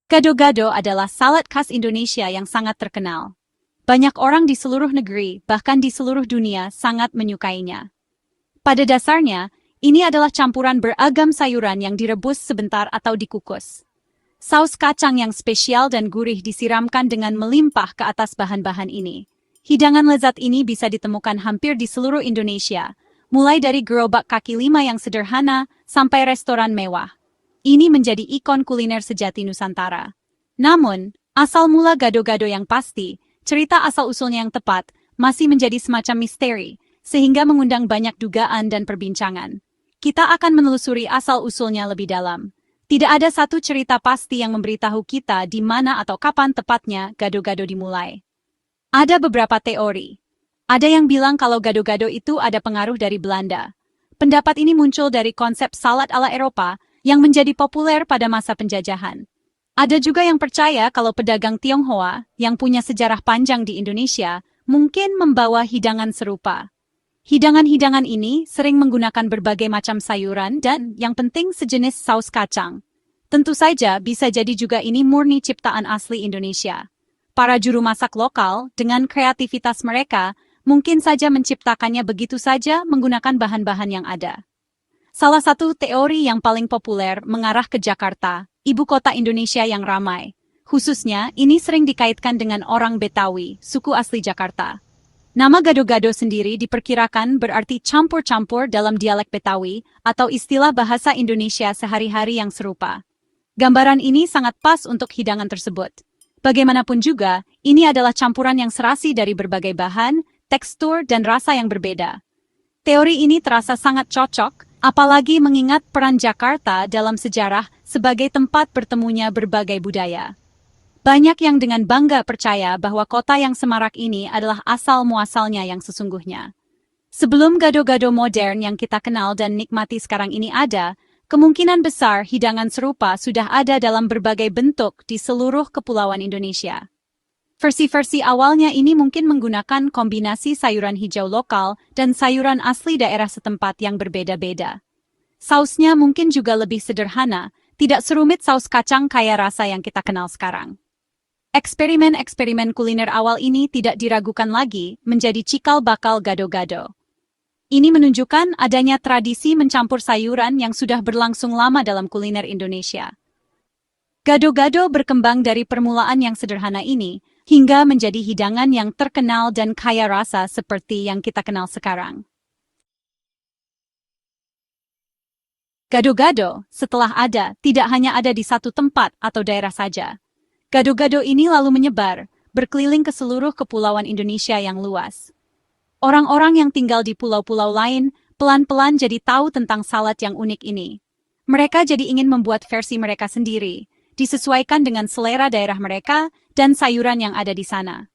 Gado-gado adalah salad khas Indonesia yang sangat terkenal. Banyak orang di seluruh negeri, bahkan di seluruh dunia, sangat menyukainya. Pada dasarnya, ini adalah campuran beragam sayuran yang direbus sebentar atau dikukus. Saus kacang yang spesial dan gurih disiramkan dengan melimpah ke atas bahan-bahan ini. Hidangan lezat ini bisa ditemukan hampir di seluruh Indonesia, mulai dari gerobak kaki lima yang sederhana sampai restoran mewah. Ini menjadi ikon kuliner sejati Nusantara. Namun, asal mula gado-gado yang pasti, cerita asal-usulnya yang tepat, masih menjadi semacam misteri, sehingga mengundang banyak dugaan dan perbincangan. Kita akan menelusuri asal-usulnya lebih dalam. Tidak ada satu cerita pasti yang memberitahu kita di mana atau kapan tepatnya gado-gado dimulai. Ada beberapa teori. Ada yang bilang kalau gado-gado itu ada pengaruh dari Belanda. Pendapat ini muncul dari konsep salad ala Eropa yang menjadi populer pada masa penjajahan. Ada juga yang percaya kalau pedagang Tionghoa yang punya sejarah panjang di Indonesia mungkin membawa hidangan serupa. Hidangan-hidangan ini sering menggunakan berbagai macam sayuran dan, yang penting, sejenis saus kacang. Tentu saja bisa jadi juga ini murni ciptaan asli Indonesia. Para juru masak lokal, dengan kreativitas mereka, mungkin saja menciptakannya begitu saja menggunakan bahan-bahan yang ada. Salah satu teori yang paling populer mengarah ke Jakarta, ibu kota Indonesia yang ramai. Khususnya, ini sering dikaitkan dengan orang Betawi, suku asli Jakarta. Nama gado-gado sendiri diperkirakan berarti campur-campur dalam dialek Betawi atau istilah bahasa Indonesia sehari-hari yang serupa. Gambaran ini sangat pas untuk hidangan tersebut. Bagaimanapun juga, ini adalah campuran yang serasi dari berbagai bahan, tekstur, dan rasa yang berbeda. Teori ini terasa sangat cocok, apalagi mengingat peran Jakarta dalam sejarah sebagai tempat bertemunya berbagai budaya. Banyak yang dengan bangga percaya bahwa kota yang semarak ini adalah asal-muasalnya yang sesungguhnya. Sebelum gado-gado modern yang kita kenal dan nikmati sekarang ini ada, kemungkinan besar hidangan serupa sudah ada dalam berbagai bentuk di seluruh kepulauan Indonesia. Versi-versi awalnya ini mungkin menggunakan kombinasi sayuran hijau lokal dan sayuran asli daerah setempat yang berbeda-beda. Sausnya mungkin juga lebih sederhana, tidak serumit saus kacang kaya rasa yang kita kenal sekarang. Eksperimen-eksperimen kuliner awal ini tidak diragukan lagi menjadi cikal bakal gado-gado. Ini menunjukkan adanya tradisi mencampur sayuran yang sudah berlangsung lama dalam kuliner Indonesia. Gado-gado berkembang dari permulaan yang sederhana ini, hingga menjadi hidangan yang terkenal dan kaya rasa seperti yang kita kenal sekarang. Gado-gado, setelah ada, tidak hanya ada di satu tempat atau daerah saja. Gado-gado ini lalu menyebar, berkeliling ke seluruh kepulauan Indonesia yang luas. Orang-orang yang tinggal di pulau-pulau lain pelan-pelan jadi tahu tentang salad yang unik ini. Mereka jadi ingin membuat versi mereka sendiri, disesuaikan dengan selera daerah mereka dan sayuran yang ada di sana.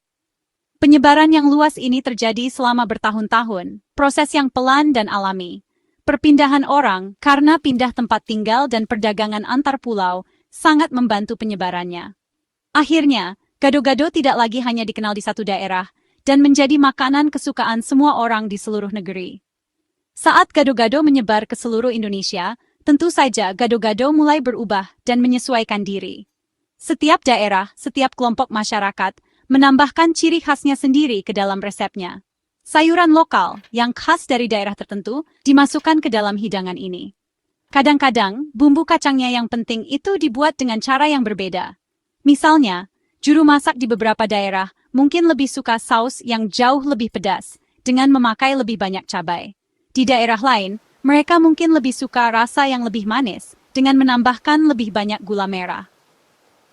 Penyebaran yang luas ini terjadi selama bertahun-tahun, proses yang pelan dan alami. Perpindahan orang karena pindah tempat tinggal dan perdagangan antar pulau sangat membantu penyebarannya. Akhirnya, gado-gado tidak lagi hanya dikenal di satu daerah dan menjadi makanan kesukaan semua orang di seluruh negeri. Saat gado-gado menyebar ke seluruh Indonesia, tentu saja gado-gado mulai berubah dan menyesuaikan diri. Setiap daerah, setiap kelompok masyarakat menambahkan ciri khasnya sendiri ke dalam resepnya. Sayuran lokal yang khas dari daerah tertentu dimasukkan ke dalam hidangan ini. Kadang-kadang, bumbu kacangnya yang penting itu dibuat dengan cara yang berbeda. Misalnya, juru masak di beberapa daerah mungkin lebih suka saus yang jauh lebih pedas dengan memakai lebih banyak cabai. Di daerah lain, mereka mungkin lebih suka rasa yang lebih manis dengan menambahkan lebih banyak gula merah.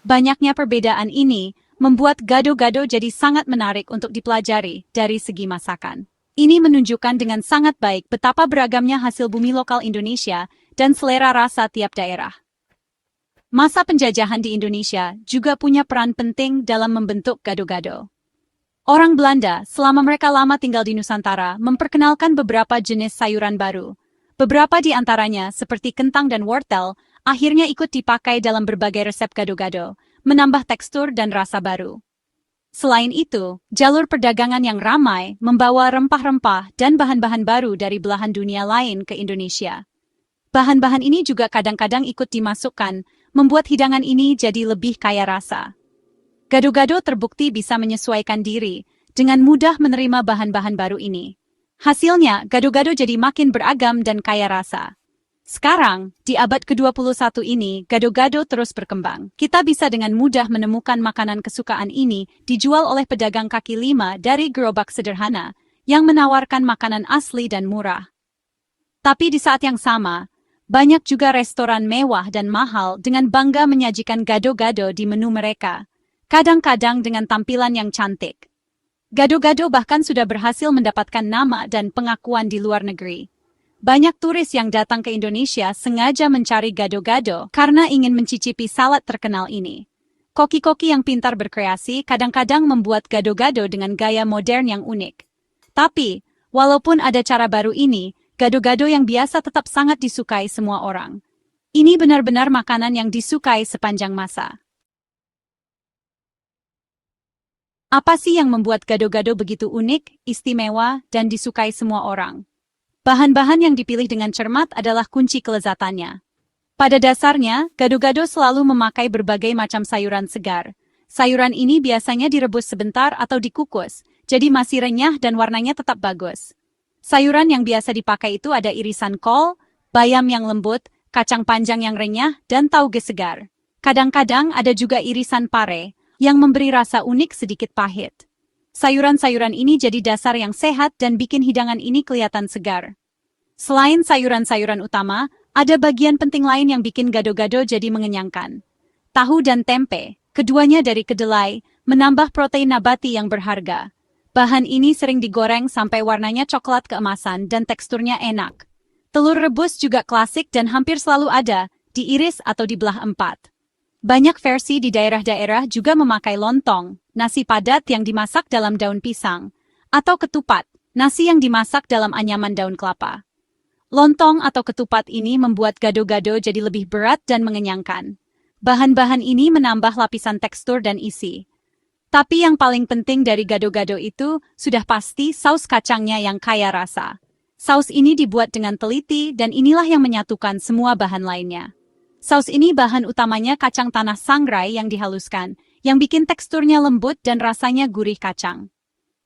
Banyaknya perbedaan ini membuat gado-gado jadi sangat menarik untuk dipelajari dari segi masakan. Ini menunjukkan dengan sangat baik betapa beragamnya hasil bumi lokal Indonesia dan selera rasa tiap daerah. Masa penjajahan di Indonesia juga punya peran penting dalam membentuk gado-gado. Orang Belanda, selama mereka lama tinggal di Nusantara, memperkenalkan beberapa jenis sayuran baru. Beberapa di antaranya, seperti kentang dan wortel, akhirnya ikut dipakai dalam berbagai resep gado-gado, menambah tekstur dan rasa baru. Selain itu, jalur perdagangan yang ramai membawa rempah-rempah dan bahan-bahan baru dari belahan dunia lain ke Indonesia. Bahan-bahan ini juga kadang-kadang ikut dimasukkan membuat hidangan ini jadi lebih kaya rasa. Gado-gado terbukti bisa menyesuaikan diri, dengan mudah menerima bahan-bahan baru ini. Hasilnya, gado-gado jadi makin beragam dan kaya rasa. Sekarang, di abad ke-21 ini, gado-gado terus berkembang. Kita bisa dengan mudah menemukan makanan kesukaan ini dijual oleh pedagang kaki lima dari gerobak sederhana yang menawarkan makanan asli dan murah. Tapi di saat yang sama, banyak juga restoran mewah dan mahal dengan bangga menyajikan gado-gado di menu mereka, kadang-kadang dengan tampilan yang cantik. Gado-gado bahkan sudah berhasil mendapatkan nama dan pengakuan di luar negeri. Banyak turis yang datang ke Indonesia sengaja mencari gado-gado karena ingin mencicipi salad terkenal ini. Koki-koki yang pintar berkreasi kadang-kadang membuat gado-gado dengan gaya modern yang unik. Tapi, walaupun ada cara baru ini, gado-gado yang biasa tetap sangat disukai semua orang. Ini benar-benar makanan yang disukai sepanjang masa. Apa sih yang membuat gado-gado begitu unik, istimewa, dan disukai semua orang? Bahan-bahan yang dipilih dengan cermat adalah kunci kelezatannya. Pada dasarnya, gado-gado selalu memakai berbagai macam sayuran segar. Sayuran ini biasanya direbus sebentar atau dikukus, jadi masih renyah dan warnanya tetap bagus. Sayuran yang biasa dipakai itu ada irisan kol, bayam yang lembut, kacang panjang yang renyah, dan tauge segar. Kadang-kadang ada juga irisan pare, yang memberi rasa unik sedikit pahit. Sayuran-sayuran ini jadi dasar yang sehat dan bikin hidangan ini kelihatan segar. Selain sayuran-sayuran utama, ada bagian penting lain yang bikin gado-gado jadi mengenyangkan. Tahu dan tempe, keduanya dari kedelai, menambah protein nabati yang berharga. Bahan ini sering digoreng sampai warnanya coklat keemasan dan teksturnya enak. Telur rebus juga klasik dan hampir selalu ada, diiris atau dibelah empat. Banyak versi di daerah-daerah juga memakai lontong, nasi padat yang dimasak dalam daun pisang, atau ketupat, nasi yang dimasak dalam anyaman daun kelapa. Lontong atau ketupat ini membuat gado-gado jadi lebih berat dan mengenyangkan. Bahan-bahan ini menambah lapisan tekstur dan isi. Tapi yang paling penting dari gado-gado itu sudah pasti saus kacangnya yang kaya rasa. Saus ini dibuat dengan teliti dan inilah yang menyatukan semua bahan lainnya. Saus ini bahan utamanya kacang tanah sangrai yang dihaluskan, yang bikin teksturnya lembut dan rasanya gurih kacang.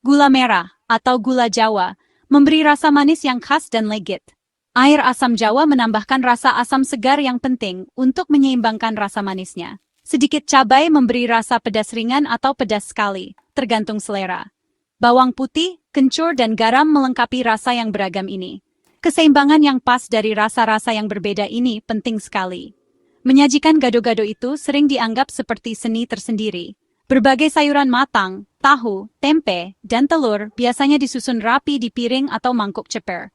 Gula merah, atau gula Jawa, memberi rasa manis yang khas dan legit. Air asam Jawa menambahkan rasa asam segar yang penting untuk menyeimbangkan rasa manisnya. Sedikit cabai memberi rasa pedas ringan atau pedas sekali, tergantung selera. Bawang putih, kencur dan garam melengkapi rasa yang beragam ini. Keseimbangan yang pas dari rasa-rasa yang berbeda ini penting sekali. Menyajikan gado-gado itu sering dianggap seperti seni tersendiri. Berbagai sayuran matang, tahu, tempe, dan telur biasanya disusun rapi di piring atau mangkuk ceper.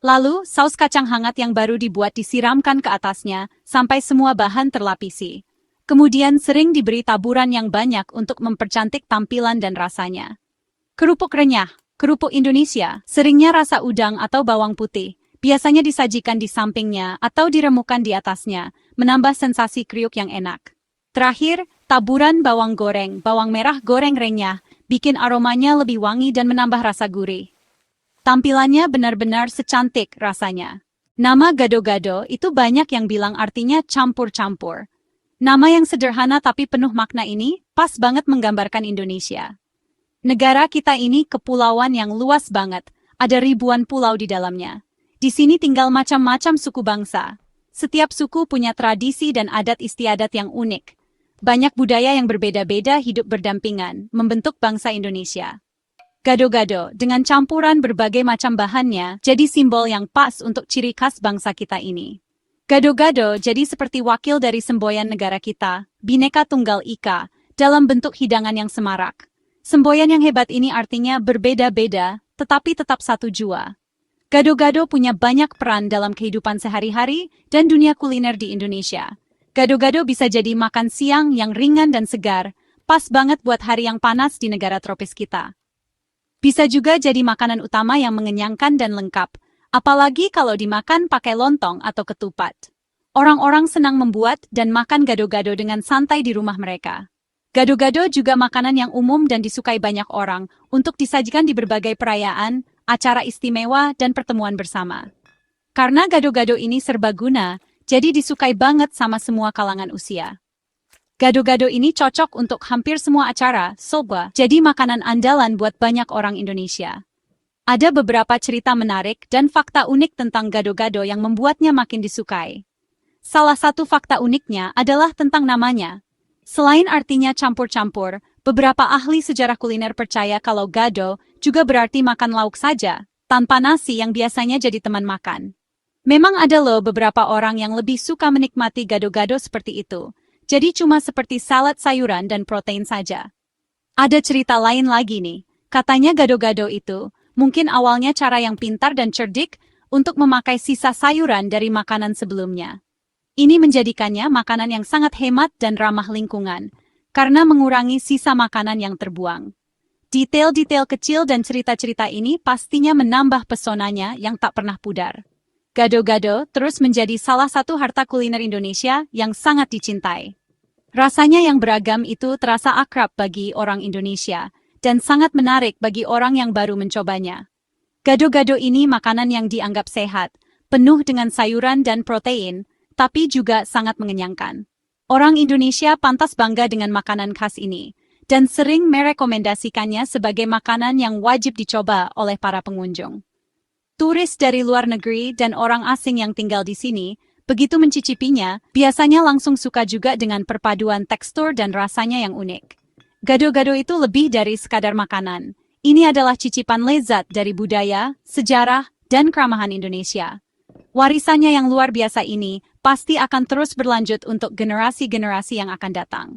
Lalu, saus kacang hangat yang baru dibuat disiramkan ke atasnya sampai semua bahan terlapisi. Kemudian sering diberi taburan yang banyak untuk mempercantik tampilan dan rasanya. Kerupuk renyah, kerupuk Indonesia, seringnya rasa udang atau bawang putih. Biasanya disajikan di sampingnya atau diremukkan di atasnya, menambah sensasi kriuk yang enak. Terakhir, taburan bawang goreng, bawang merah goreng renyah, bikin aromanya lebih wangi dan menambah rasa gurih. Tampilannya benar-benar secantik rasanya. Nama gado-gado itu banyak yang bilang artinya campur-campur. Nama yang sederhana tapi penuh makna ini pas banget menggambarkan Indonesia. Negara kita ini kepulauan yang luas banget, ada ribuan pulau di dalamnya. Di sini tinggal macam-macam suku bangsa. Setiap suku punya tradisi dan adat istiadat yang unik. Banyak budaya yang berbeda-beda hidup berdampingan, membentuk bangsa Indonesia. Gado-gado, dengan campuran berbagai macam bahannya, jadi simbol yang pas untuk ciri khas bangsa kita ini. Gado-gado jadi seperti wakil dari semboyan negara kita, Bhinneka Tunggal Ika, dalam bentuk hidangan yang semarak. Semboyan yang hebat ini artinya berbeda-beda, tetapi tetap satu jua. Gado-gado punya banyak peran dalam kehidupan sehari-hari dan dunia kuliner di Indonesia. Gado-gado bisa jadi makan siang yang ringan dan segar, pas banget buat hari yang panas di negara tropis kita. Bisa juga jadi makanan utama yang mengenyangkan dan lengkap, apalagi kalau dimakan pakai lontong atau ketupat. Orang-orang senang membuat dan makan gado-gado dengan santai di rumah mereka. Gado-gado juga makanan yang umum dan disukai banyak orang untuk disajikan di berbagai perayaan, acara istimewa, dan pertemuan bersama. Karena gado-gado ini serbaguna, jadi disukai banget sama semua kalangan usia. Gado-gado ini cocok untuk hampir semua acara, soba, jadi makanan andalan buat banyak orang Indonesia. Ada beberapa cerita menarik dan fakta unik tentang gado-gado yang membuatnya makin disukai. Salah satu fakta uniknya adalah tentang namanya. Selain artinya campur-campur, beberapa ahli sejarah kuliner percaya kalau gado juga berarti makan lauk saja, tanpa nasi yang biasanya jadi teman makan. Memang ada loh beberapa orang yang lebih suka menikmati gado-gado seperti itu, jadi cuma seperti salad sayuran dan protein saja. Ada cerita lain lagi nih, katanya gado-gado itu mungkin awalnya cara yang pintar dan cerdik untuk memakai sisa sayuran dari makanan sebelumnya. Ini menjadikannya makanan yang sangat hemat dan ramah lingkungan, karena mengurangi sisa makanan yang terbuang. Detail-detail kecil dan cerita-cerita ini pastinya menambah pesonanya yang tak pernah pudar. Gado-gado terus menjadi salah satu harta kuliner Indonesia yang sangat dicintai. Rasanya yang beragam itu terasa akrab bagi orang Indonesia, dan sangat menarik bagi orang yang baru mencobanya. Gado-gado ini makanan yang dianggap sehat, penuh dengan sayuran dan protein, tapi juga sangat mengenyangkan. Orang Indonesia pantas bangga dengan makanan khas ini, dan sering merekomendasikannya sebagai makanan yang wajib dicoba oleh para pengunjung. Turis dari luar negeri dan orang asing yang tinggal di sini, begitu mencicipinya, biasanya langsung suka juga dengan perpaduan tekstur dan rasanya yang unik. Gado-gado itu lebih dari sekadar makanan. Ini adalah cicipan lezat dari budaya, sejarah, dan keramahan Indonesia. Warisannya yang luar biasa ini pasti akan terus berlanjut untuk generasi-generasi yang akan datang.